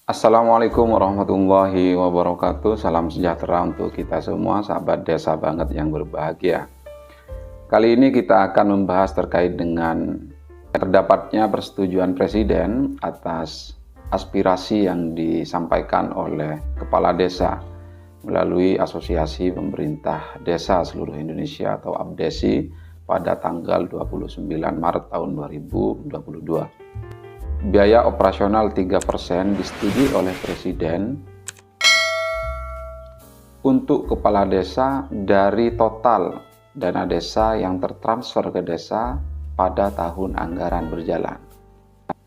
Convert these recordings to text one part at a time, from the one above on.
Assalamualaikum warahmatullahi wabarakatuh. Salam sejahtera untuk kita semua, sahabat desa banget yang berbahagia. Kali ini kita akan membahas terkait dengan terdapatnya persetujuan Presiden atas aspirasi yang disampaikan oleh Kepala Desa melalui Asosiasi Pemerintah Desa Seluruh Indonesia atau APDESI pada tanggal 29 Maret tahun 2022. Biaya operasional 3% disetujui oleh Presiden untuk kepala desa dari total dana desa yang tertransfer ke desa pada tahun anggaran berjalan.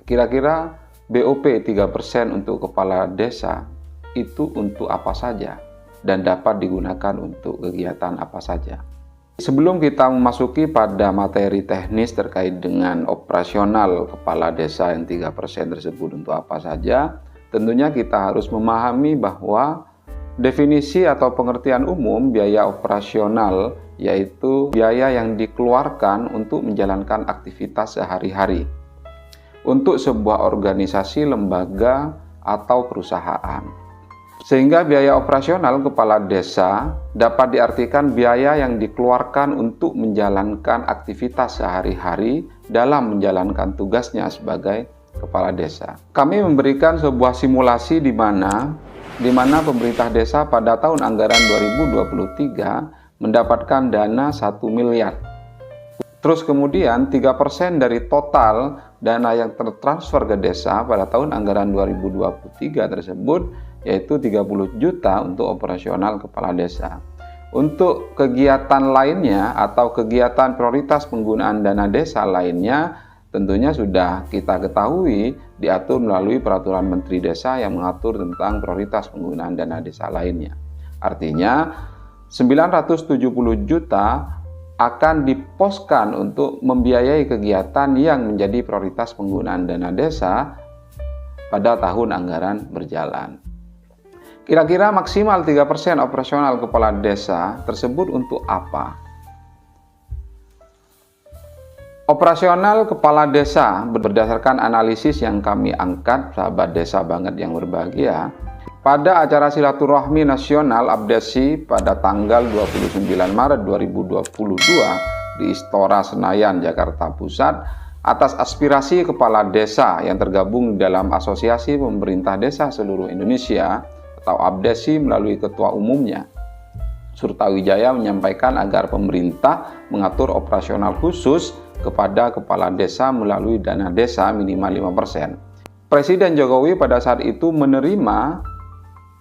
Kira-kira BOP 3% untuk kepala desa itu untuk apa saja dan dapat digunakan untuk kegiatan apa saja. Sebelum kita memasuki pada materi teknis terkait dengan operasional kepala desa yang 3% tersebut untuk apa saja, tentunya kita harus memahami bahwa definisi atau pengertian umum biaya operasional yaitu biaya yang dikeluarkan untuk menjalankan aktivitas sehari-hari untuk sebuah organisasi, lembaga, atau perusahaan. Sehingga biaya operasional kepala desa dapat diartikan biaya yang dikeluarkan untuk menjalankan aktivitas sehari-hari dalam menjalankan tugasnya sebagai kepala desa. Kami memberikan sebuah simulasi di mana pemerintah desa pada tahun anggaran 2023 mendapatkan dana 1 miliar. Terus kemudian 3% dari total dana yang tertransfer ke desa pada tahun anggaran 2023 tersebut yaitu 30 juta untuk operasional kepala desa. Untuk kegiatan lainnya atau kegiatan prioritas penggunaan dana desa lainnya tentunya sudah kita ketahui diatur melalui peraturan Menteri Desa yang mengatur tentang prioritas penggunaan dana desa lainnya. Artinya 970 juta akan diposkan untuk membiayai kegiatan yang menjadi prioritas penggunaan dana desa pada tahun anggaran berjalan. Kira-kira maksimal 3% operasional kepala desa tersebut untuk apa? Operasional kepala desa berdasarkan analisis yang kami angkat, sahabat desa banget yang berbahagia, pada acara silaturahmi nasional APDESI pada tanggal 29 Maret 2022 di Istora Senayan, Jakarta Pusat atas aspirasi kepala desa yang tergabung dalam Asosiasi Pemerintah Desa Seluruh Indonesia atau APDESI melalui ketua umumnya Surtawijaya menyampaikan agar pemerintah mengatur operasional khusus kepada kepala desa melalui dana desa minimal 5%. Presiden Jokowi pada saat itu menerima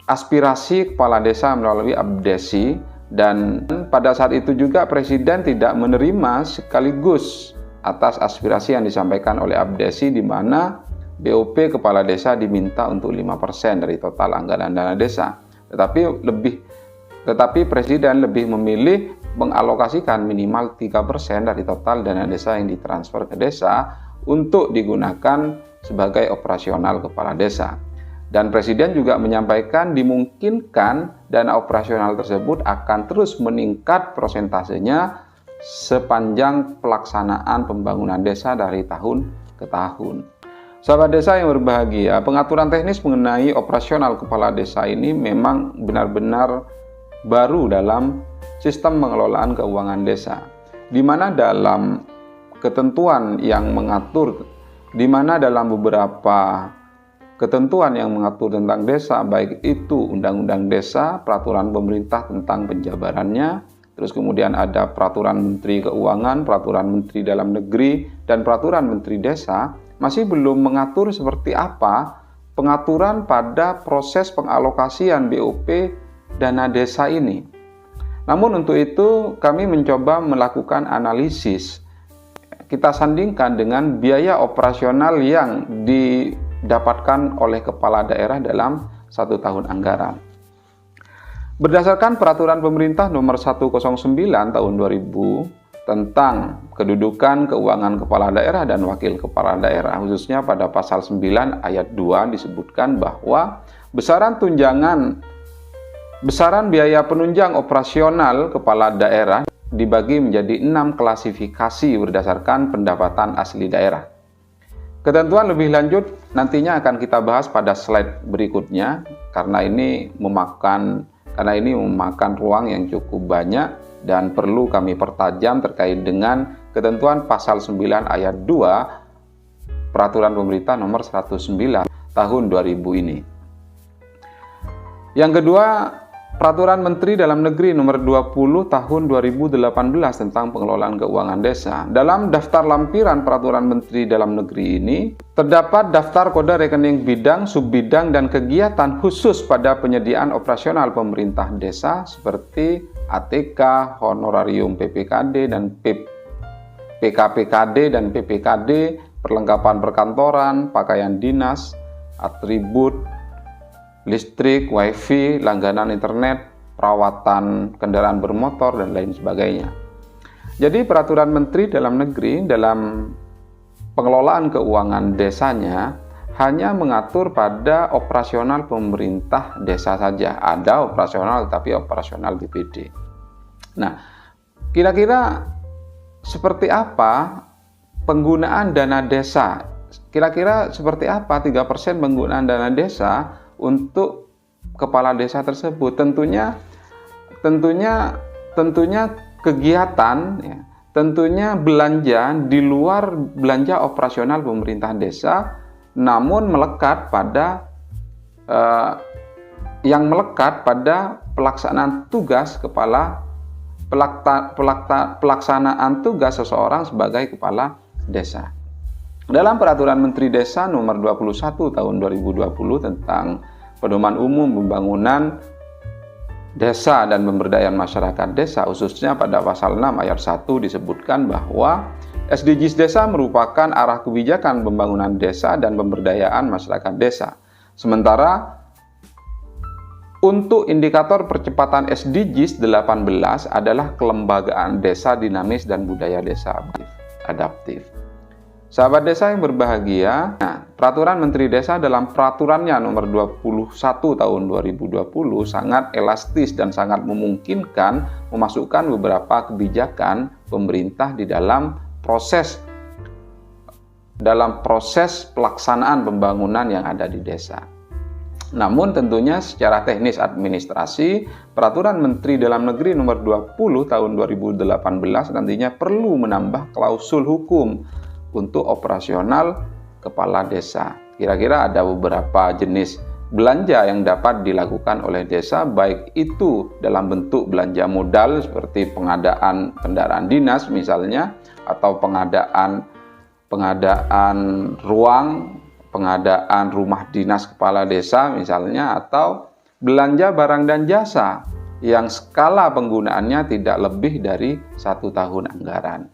aspirasi kepala desa melalui APDESI dan pada saat itu juga Presiden tidak menerima sekaligus atas aspirasi yang disampaikan oleh APDESI di mana BOP kepala desa diminta untuk 5% dari total anggaran dana desa. Tetapi Presiden lebih memilih mengalokasikan minimal 3% dari total dana desa yang ditransfer ke desa untuk digunakan sebagai operasional kepala desa. Dan Presiden juga menyampaikan dimungkinkan dana operasional tersebut akan terus meningkat prosentasenya sepanjang pelaksanaan pembangunan desa dari tahun ke tahun. Sahabat desa yang berbahagia, pengaturan teknis mengenai operasional kepala desa ini memang benar-benar baru dalam sistem pengelolaan keuangan desa, di mana dalam ketentuan yang mengatur, di mana dalam beberapa ketentuan yang mengatur tentang desa, baik itu Undang-Undang Desa, Peraturan Pemerintah tentang penjabarannya, terus kemudian ada Peraturan Menteri Keuangan, Peraturan Menteri Dalam Negeri, dan Peraturan Menteri Desa, masih belum mengatur seperti apa pengaturan pada proses pengalokasian BOP dana desa ini. Namun untuk itu kami mencoba melakukan analisis. Kita sandingkan dengan biaya operasional yang didapatkan oleh kepala daerah dalam satu tahun anggaran. Berdasarkan Peraturan Pemerintah Nomor 109 Tahun 2000 tentang kedudukan keuangan kepala daerah dan wakil kepala daerah, khususnya pada pasal 9 ayat 2 disebutkan bahwa besaran biaya penunjang operasional kepala daerah dibagi menjadi 6 klasifikasi berdasarkan pendapatan asli daerah. Ketentuan lebih lanjut nantinya akan kita bahas pada slide berikutnya karena ini memakan ruang yang cukup banyak dan perlu kami pertajam terkait dengan ketentuan pasal 9 ayat 2 Peraturan Pemerintah Nomor 109 Tahun 2000 ini. Yang kedua, Peraturan Menteri Dalam Negeri Nomor 20 Tahun 2018 tentang pengelolaan keuangan desa. Dalam daftar lampiran Peraturan Menteri Dalam Negeri ini terdapat daftar kode rekening bidang, subbidang, dan kegiatan khusus pada penyediaan operasional pemerintah desa seperti ATK, honorarium PPKD dan PKPKD dan PPKD, perlengkapan perkantoran, pakaian dinas, atribut, listrik, wifi, langganan internet, perawatan kendaraan bermotor, dan lain sebagainya. Jadi peraturan Menteri Dalam Negeri dalam pengelolaan keuangan desanya hanya mengatur pada operasional pemerintah desa saja. Ada operasional tapi operasional BPD. Nah, kira-kira seperti apa penggunaan dana desa? Kira-kira seperti apa 3% penggunaan dana desa untuk kepala desa tersebut? Tentunya kegiatan, ya, tentunya belanja di luar belanja operasional pemerintah desa, namun melekat pada pelaksanaan tugas pelaksanaan tugas seseorang sebagai kepala desa. Dalam Peraturan Menteri Desa Nomor 21 Tahun 2020 tentang Pedoman Umum Pembangunan Desa dan Pemberdayaan Masyarakat Desa, khususnya pada pasal 6 ayat 1 disebutkan bahwa SDGs desa merupakan arah kebijakan pembangunan desa dan pemberdayaan masyarakat desa. Sementara untuk indikator percepatan SDGs 18 adalah kelembagaan desa dinamis dan budaya desa adaptif. Sahabat desa yang berbahagia, Peraturan Menteri Desa dalam peraturannya nomor 21 tahun 2020 sangat elastis dan sangat memungkinkan memasukkan beberapa kebijakan pemerintah di dalam proses pelaksanaan pembangunan yang ada di desa. Namun tentunya secara teknis administrasi, Peraturan Menteri Dalam Negeri nomor 20 tahun 2018 nantinya perlu menambah klausul hukum untuk operasional kepala desa. Kira-kira ada beberapa jenis belanja yang dapat dilakukan oleh desa, baik itu dalam bentuk belanja modal seperti pengadaan kendaraan dinas misalnya, atau pengadaan ruang, pengadaan rumah dinas kepala desa misalnya, atau belanja barang dan jasa yang skala penggunaannya tidak lebih dari 1 tahun anggaran.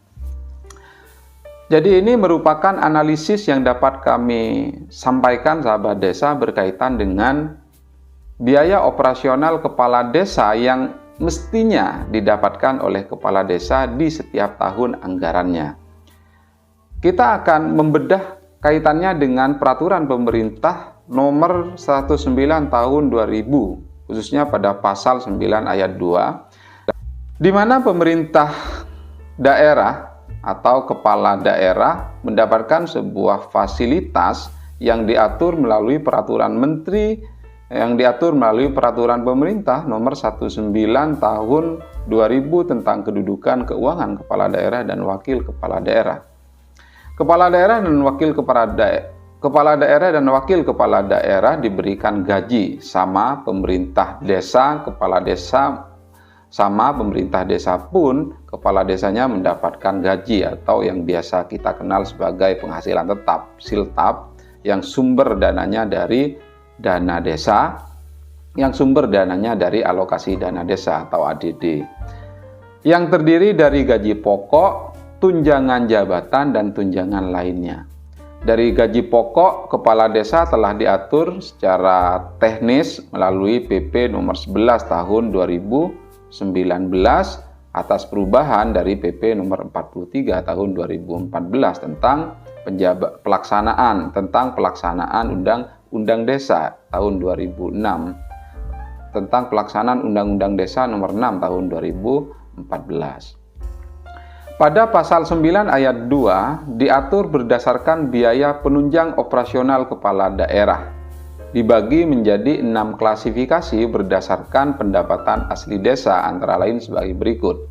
Jadi ini merupakan analisis yang dapat kami sampaikan sahabat desa berkaitan dengan biaya operasional kepala desa yang mestinya didapatkan oleh kepala desa di setiap tahun anggarannya. Kita akan membedah kaitannya dengan Peraturan Pemerintah Nomor 109 Tahun 2000, khususnya pada pasal 9 ayat 2, di mana pemerintah daerah atau kepala daerah mendapatkan sebuah fasilitas yang diatur melalui peraturan menteri, yang diatur melalui peraturan pemerintah nomor 19 tahun 2000 tentang kedudukan keuangan kepala daerah dan wakil kepala daerah. Kepala daerah dan wakil kepala daerah diberikan gaji sama pemerintah desa, kepala desa sama pemerintah desa pun kepala desanya mendapatkan gaji atau yang biasa kita kenal sebagai penghasilan tetap, siltap, yang sumber dananya dari dana desa, yang sumber dananya dari alokasi dana desa atau ADD, yang terdiri dari gaji pokok, tunjangan jabatan, dan tunjangan lainnya. Dari gaji pokok, kepala desa telah diatur secara teknis melalui PP nomor 11 tahun 2019 atas perubahan dari PP nomor 43 tahun 2014 tentang pelaksanaan Undang-Undang Desa tahun 2006, tentang pelaksanaan Undang-Undang Desa nomor 6 tahun 2014. Pada pasal 9 ayat 2 diatur berdasarkan biaya penunjang operasional kepala daerah. Dibagi menjadi 6 klasifikasi berdasarkan pendapatan asli desa, antara lain sebagai berikut.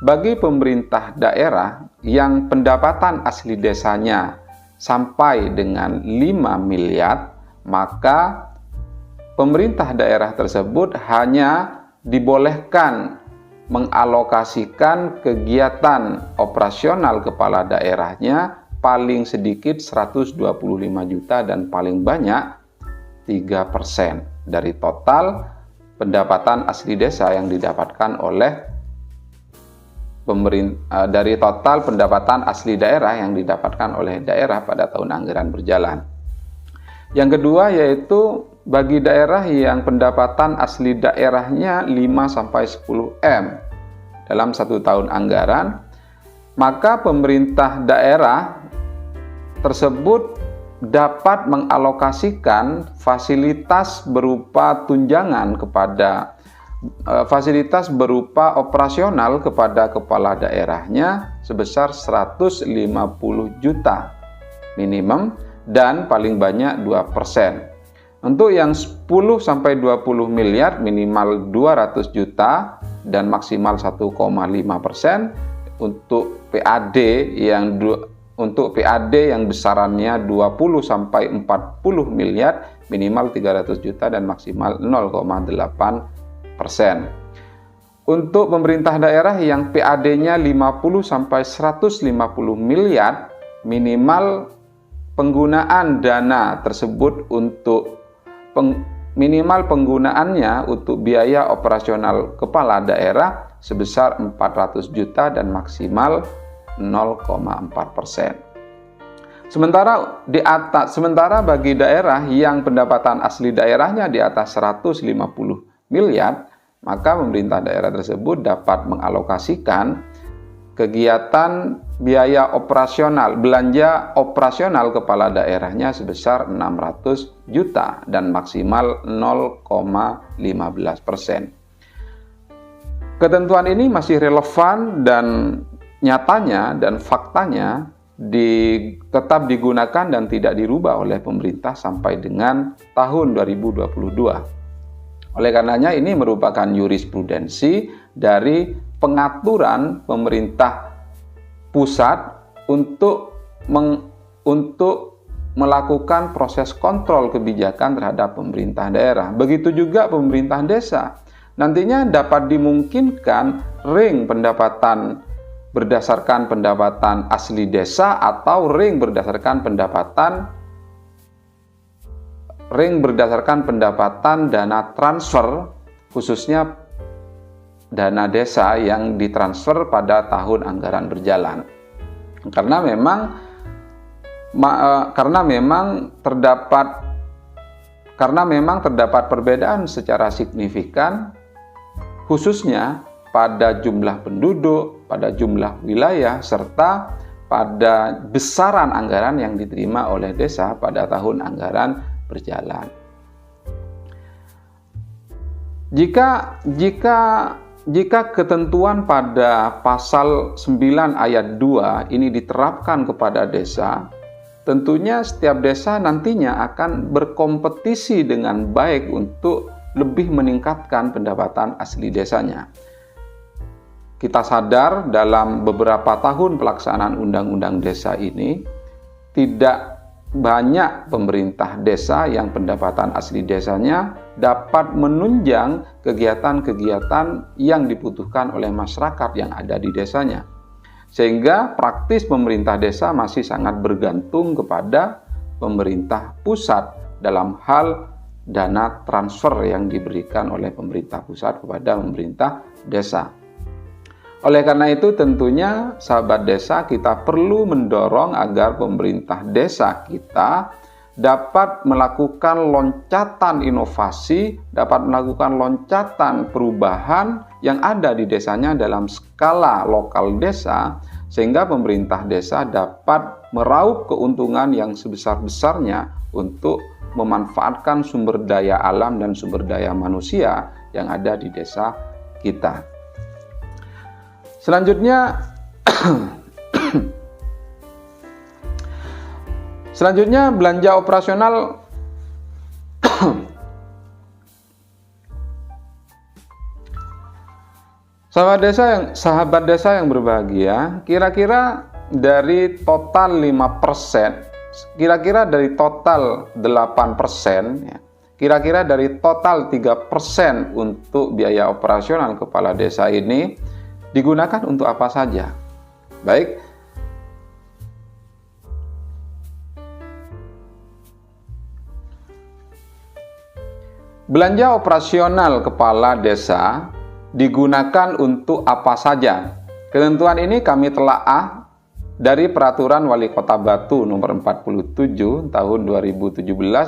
Bagi pemerintah daerah yang pendapatan asli desanya sampai dengan 5 miliar, maka pemerintah daerah tersebut hanya dibolehkan mengalokasikan kegiatan operasional kepala daerahnya paling sedikit 125 juta dan paling banyak 3% dari total pendapatan asli desa yang didapatkan oleh dari total pendapatan asli daerah yang didapatkan oleh daerah pada tahun anggaran berjalan. Yang kedua yaitu bagi daerah yang pendapatan asli daerahnya 5-10 M dalam 1 tahun anggaran, maka pemerintah daerah tersebut dapat mengalokasikan fasilitas berupa tunjangan kepada fasilitas berupa operasional kepada kepala daerahnya sebesar 150 juta minimum dan paling banyak 2%. Untuk yang 10-20 miliar minimal 200 juta dan maksimal 1,5%. Untuk PAD yang besarannya 20-40 miliar minimal 300 juta dan maksimal 0,8%. Untuk pemerintah daerah yang PAD-nya 50-150 miliar minimal penggunaan dana tersebut untuk minimal penggunaannya untuk biaya operasional kepala daerah sebesar 400 juta dan maksimal 0,4%. Sementara bagi daerah yang pendapatan asli daerahnya di atas 150 miliar, maka pemerintah daerah tersebut dapat mengalokasikan kegiatan biaya operasional, belanja operasional kepala daerahnya sebesar 600 juta dan maksimal 0,15%. Ketentuan ini masih relevan dan nyatanya dan faktanya tetap digunakan dan tidak dirubah oleh pemerintah sampai dengan tahun 2022. Oleh karenanya ini merupakan jurisprudensi dari pengaturan pemerintah pusat untuk melakukan proses kontrol kebijakan terhadap pemerintah daerah. Begitu juga pemerintah desa. Nantinya dapat dimungkinkan ring pendapatan berdasarkan pendapatan asli desa atau ring berdasarkan pendapatan dana transfer, khususnya dana desa yang ditransfer pada tahun anggaran berjalan. Karena memang terdapat perbedaan secara signifikan, khususnya pada jumlah penduduk, pada jumlah wilayah, serta pada besaran anggaran yang diterima oleh desa pada tahun anggaran berjalan. Jika ketentuan pada pasal 9 ayat 2 ini diterapkan kepada desa, tentunya setiap desa nantinya akan berkompetisi dengan baik untuk lebih meningkatkan pendapatan asli desanya. Kita sadar dalam beberapa tahun pelaksanaan Undang-Undang Desa ini, tidak banyak pemerintah desa yang pendapatan asli desanya dapat menunjang kegiatan-kegiatan yang dibutuhkan oleh masyarakat yang ada di desanya. Sehingga praktis pemerintah desa masih sangat bergantung kepada pemerintah pusat dalam hal dana transfer yang diberikan oleh pemerintah pusat kepada pemerintah desa. Oleh karena itu tentunya sahabat desa kita perlu mendorong agar pemerintah desa kita dapat melakukan loncatan inovasi, dapat melakukan loncatan perubahan yang ada di desanya dalam skala lokal desa, sehingga pemerintah desa dapat meraup keuntungan yang sebesar-besarnya untuk memanfaatkan sumber daya alam dan sumber daya manusia yang ada di desa kita. Selanjutnya, Selanjutnya belanja operasional sahabat desa yang berbahagia, kira-kira dari total 5%, kira-kira dari total 8%, ya, kira-kira dari total 3% untuk biaya operasional kepala desa ini digunakan untuk apa saja? Baik, belanja operasional kepala desa digunakan untuk apa saja? Ketentuan ini kami telaah dari Peraturan Wali Kota Batu nomor 47 tahun 2017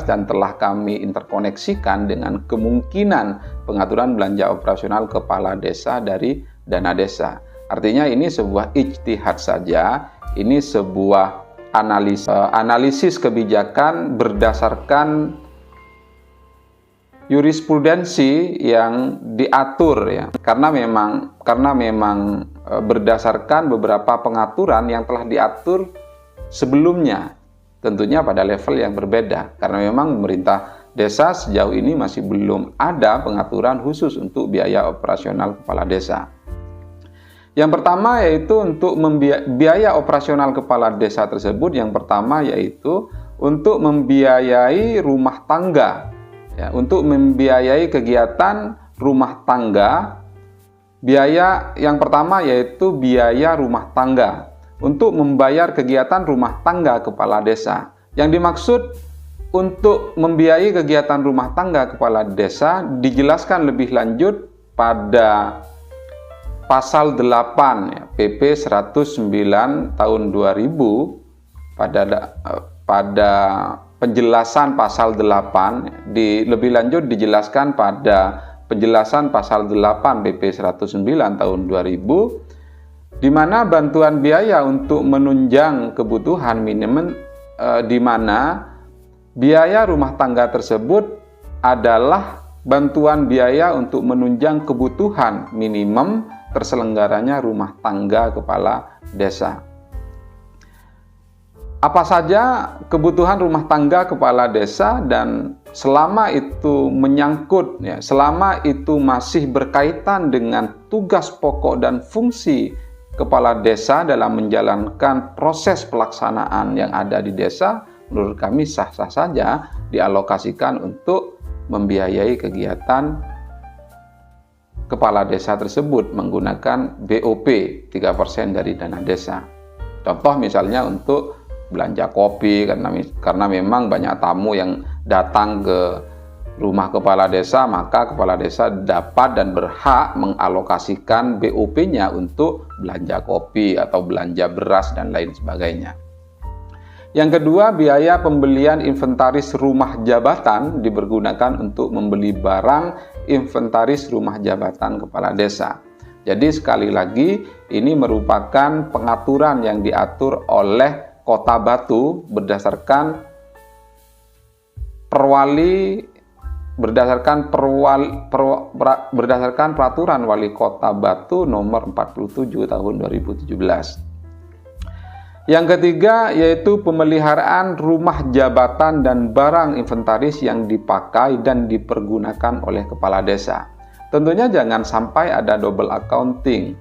dan telah kami interkoneksikan dengan kemungkinan pengaturan belanja operasional kepala desa dari dana desa. Artinya ini sebuah ijtihad saja, ini sebuah analisis kebijakan berdasarkan jurisprudensi yang diatur, ya, karena memang berdasarkan beberapa pengaturan yang telah diatur sebelumnya, tentunya pada level yang berbeda, karena memang pemerintah desa sejauh ini masih belum ada pengaturan khusus untuk biaya operasional kepala desa. Yang pertama yaitu untuk biaya operasional kepala desa tersebut, yang pertama yaitu untuk membiayai rumah tangga. Ya, untuk membiayai kegiatan rumah tangga, biaya yang pertama yaitu biaya rumah tangga untuk membayar kegiatan rumah tangga kepala desa. Yang dimaksud untuk membiayai kegiatan rumah tangga kepala desa dijelaskan lebih lanjut pada pasal 8 ya, PP 109 tahun 2000 pada penjelasan pasal 8, lebih lanjut dijelaskan pada penjelasan pasal 8 PP 109 tahun 2000, di mana bantuan biaya untuk menunjang kebutuhan minimum, di mana biaya rumah tangga tersebut adalah bantuan biaya untuk menunjang kebutuhan minimum terselenggaranya rumah tangga kepala desa. Apa saja kebutuhan rumah tangga kepala desa, dan selama itu menyangkut, ya, selama itu masih berkaitan dengan tugas pokok dan fungsi kepala desa dalam menjalankan proses pelaksanaan yang ada di desa, menurut kami sah-sah saja dialokasikan untuk membiayai kegiatan kepala desa tersebut menggunakan BOP 3% dari dana desa. Contoh misalnya untuk belanja kopi, karena memang banyak tamu yang datang ke rumah kepala desa, maka kepala desa dapat dan berhak mengalokasikan BOP-nya untuk belanja kopi atau belanja beras dan lain sebagainya. Yang kedua, biaya pembelian inventaris rumah jabatan dipergunakan untuk membeli barang inventaris rumah jabatan kepala desa. Jadi sekali lagi ini merupakan pengaturan yang diatur oleh Kota Batu berdasarkan peraturan Wali Kota Batu nomor 47 tahun 2017. Yang ketiga yaitu pemeliharaan rumah jabatan dan barang inventaris yang dipakai dan dipergunakan oleh kepala desa. Tentunya jangan sampai ada double accounting.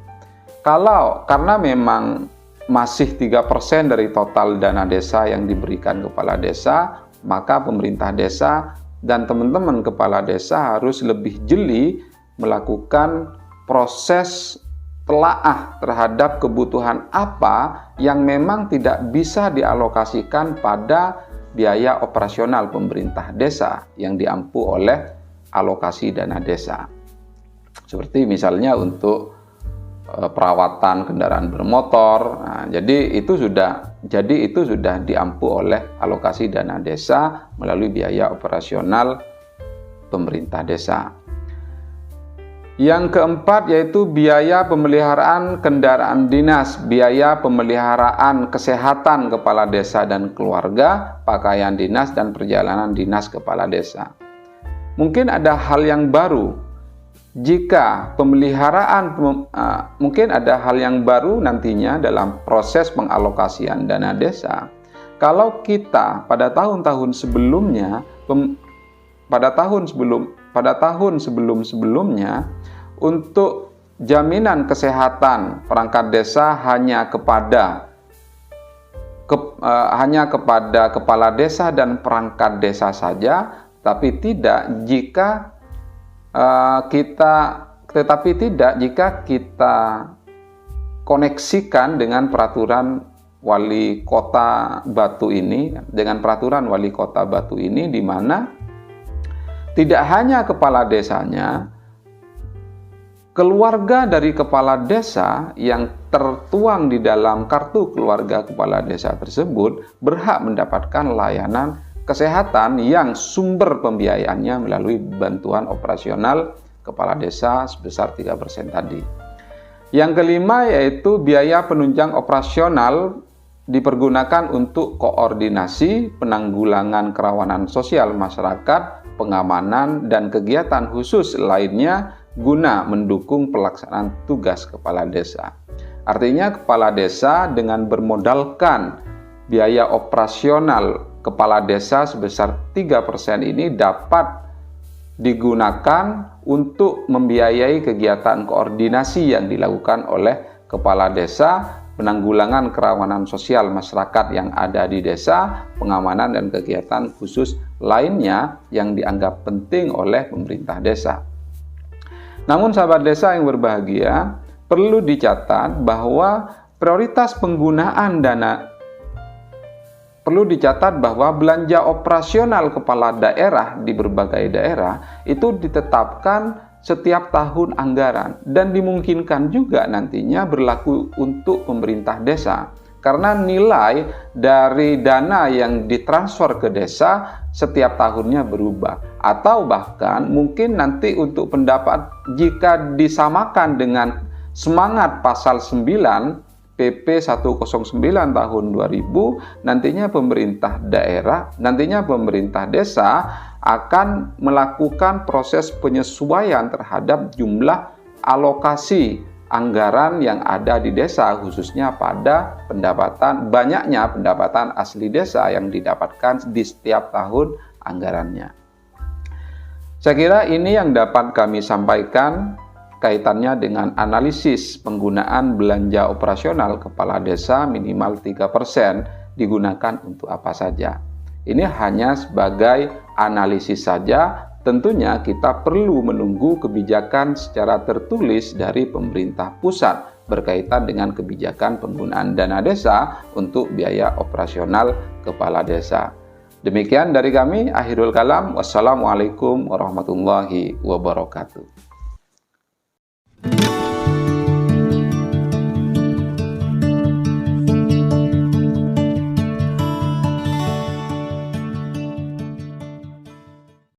Karena memang masih 3% dari total dana desa yang diberikan kepala desa, maka pemerintah desa dan teman-teman kepala desa harus lebih jeli melakukan proses telaah terhadap kebutuhan apa yang memang tidak bisa dialokasikan pada biaya operasional pemerintah desa yang diampu oleh alokasi dana desa. Seperti misalnya untuk perawatan kendaraan bermotor. Nah, jadi itu sudah diampu oleh alokasi dana desa melalui biaya operasional pemerintah desa. Yang keempat yaitu biaya pemeliharaan kendaraan dinas, biaya pemeliharaan kesehatan kepala desa dan keluarga, pakaian dinas dan perjalanan dinas kepala desa. Mungkin ada hal yang baru jika pemeliharaan mungkin ada hal yang baru nantinya dalam proses pengalokasian dana desa. Kalau kita pada tahun-tahun sebelumnya, pada tahun sebelum-sebelumnya untuk jaminan kesehatan perangkat desa hanya kepada kepala desa dan perangkat desa saja, tapi tidak jika kita koneksikan dengan peraturan wali kota Batu ini, di mana tidak hanya kepala desanya, keluarga dari kepala desa yang tertuang di dalam kartu keluarga kepala desa tersebut berhak mendapatkan layanan kesehatan yang sumber pembiayaannya melalui bantuan operasional kepala desa sebesar 3% tadi. Yang kelima yaitu biaya penunjang operasional dipergunakan untuk koordinasi penanggulangan kerawanan sosial masyarakat, pengamanan, dan kegiatan khusus lainnya guna mendukung pelaksanaan tugas kepala desa. Artinya kepala desa dengan bermodalkan biaya operasional kepala desa sebesar 3% ini dapat digunakan untuk membiayai kegiatan koordinasi yang dilakukan oleh kepala desa, penanggulangan kerawanan sosial masyarakat yang ada di desa, pengamanan dan kegiatan khusus lainnya yang dianggap penting oleh pemerintah desa. Namun sahabat desa yang berbahagia, perlu dicatat bahwa belanja operasional kepala daerah di berbagai daerah itu ditetapkan setiap tahun anggaran dan dimungkinkan juga nantinya berlaku untuk pemerintah desa. Karena nilai dari dana yang ditransfer ke desa setiap tahunnya berubah. Atau bahkan mungkin nanti untuk pendapat jika disamakan dengan semangat pasal 9 PP 109 tahun 2000, nantinya pemerintah desa akan melakukan proses penyesuaian terhadap jumlah alokasi anggaran yang ada di desa, khususnya pada banyaknya pendapatan asli desa yang didapatkan di setiap tahun anggarannya. Saya kira ini yang dapat kami sampaikan kaitannya dengan analisis penggunaan belanja operasional kepala desa minimal 3% digunakan untuk apa saja. Ini hanya sebagai analisis saja. Tentunya kita perlu menunggu kebijakan secara tertulis dari pemerintah pusat berkaitan dengan kebijakan penggunaan dana desa untuk biaya operasional kepala desa. Demikian dari kami, akhirul kalam. Wassalamualaikum warahmatullahi wabarakatuh.